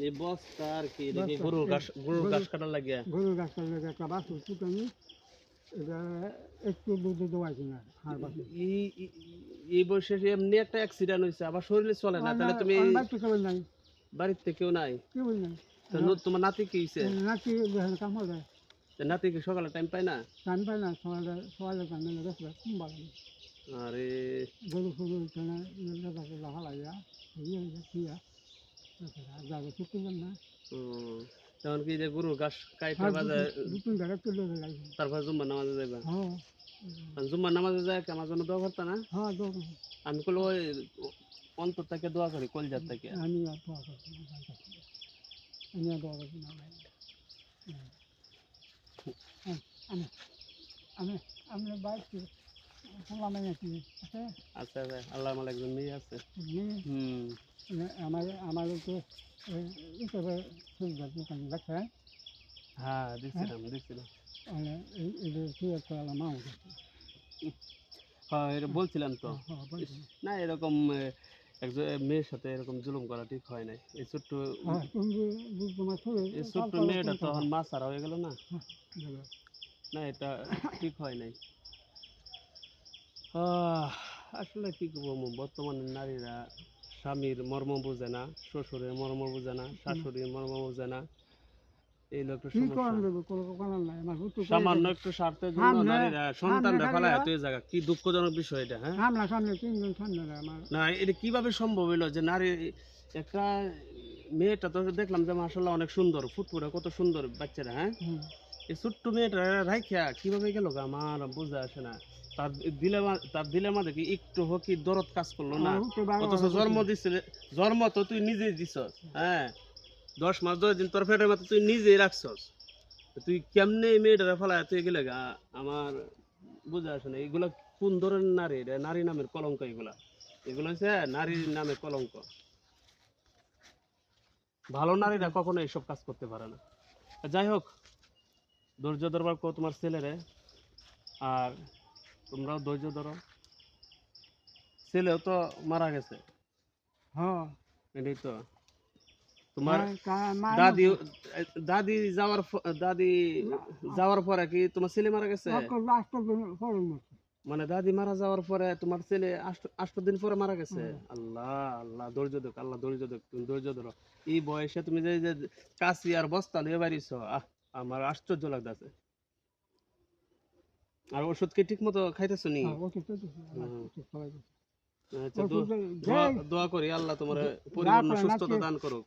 এই বস্তা আর কি দেখি গরুর ঘাস কাটার লাগিয়া গরুর ঘাস কাটার লাগিয়া একটা বাছুর ফুটানি এটা একটু দুধ দোয়াইছি না হাড় বাছুর এই বয়সে এমনি একটা অ্যাক্সিডেন্ট হয়েছে আবার শরীরে চলে না তাহলে তুমি বাড়িতে কেউ নাই বাড়িতে কেউ নাই কেউ নাই তোমার নাতি কি হয়েছে নাতি কাম হয়ে যায় নাতি কি সকালে টাইম পায় না টাইম পায় না সকালে টাইম পায় না দেখবে খুব ভালো আরে গরু ফুরু উঠে লাহা লাগিয়া খিয়া যাবে ছুটি না তখন কি যে গরুর ঘাস কাইতে বাজায় দুপুর বেলা চলে লাগবে তারপর জুম্মার নামাজে যাইবা হ্যাঁ জুম্মার নামাজে যায় আমার জন্য দোয়া করতা না হ্যাঁ আমি কল ওই অন্তর থেকে দোয়া করি কলজার থেকে আমি আর দোয়া করছি আমি আর দোয়া করছি না আমি আমি আমি বাইক শুনলাম নাকি আচ্ছা আল্লাহ আমার একজন মেয়ে আছে আমার তো হিসাবে দোকান দেখছে হ্যাঁ দিচ্ছিলাম হ্যাঁ এটা বলছিলাম তো না এরকম একজন মেয়ের সাথে এরকম জুলুম করা ঠিক হয় নাই এই ছোট্ট মেয়েটা তখন মা ছাড়া হয়ে গেল না না এটা ঠিক হয় নাই আসলে কি করবো বর্তমানে নারীরা স্বামীর মর্ম বোঝে না শ্বশুরের মর্ম বোঝে না শাশুড়ির মর্ম বোঝে না এই লোকটা সামান্য একটু স্বার্থের জন্য নারীরা সন্তানরা ফেলায় এত জায়গা কি দুঃখজনক বিষয় এটা হ্যাঁ না এটা কিভাবে সম্ভব হইলো যে নারী একটা মেয়েটা তো দেখলাম যে মাশাআল্লাহ অনেক সুন্দর ফুটফুটে কত সুন্দর বাচ্চারা হ্যাঁ এই ছোট্ট মেয়েটা রাইখা কিভাবে গেল আমার বোঝা আসে না তার দিলের মাঝে কি একটু হোক কি দরদ কাজ করলো না অথচ জন্ম তো তুই নিজেই দিছ হ্যাঁ 10 মাস 10 দিন তোর পেটের মধ্যে তুই নিজেই রাখছস তুই কেমনে মেয়েটা ফেলায় তুই গেলে আমার বোঝা আসে না এগুলা কোন ধরনের নারী নারী নামের কলঙ্ক এগুলো হচ্ছে নারীর নামের কলঙ্ক ভালো নারীরা কখনো এইসব কাজ করতে পারে না যাই হোক ধৈর্য ধরবার কো তোমার ছেলেরে আর তোমরাও ধৈর্য ধরো ছেলেও তো মারা গেছে হ্যাঁ এটাই তো তোমার দাদি যাওয়ার পরে কি তোমার ছেলে মারা গেছে মানে দাদি মারা যাওয়ার পরে তোমার ছেলে 8 দিন পরে মারা গেছে আল্লাহ আল্লাহ ধৈর্য ধরো আল্লাহ ধৈর্য ধরো তুমি ধৈর্য ধরো এই বয়সে তুমি যে কাশি আর বস্তা নিয়ে বাড়িছ আমার আশ্চর্য লাগতেছে আর ওষুধ কি ঠিক মতো খাইতেছো নি দোয়া করি আল্লাহ তোমার পরিপূর্ণ সুস্থতা দান করুক।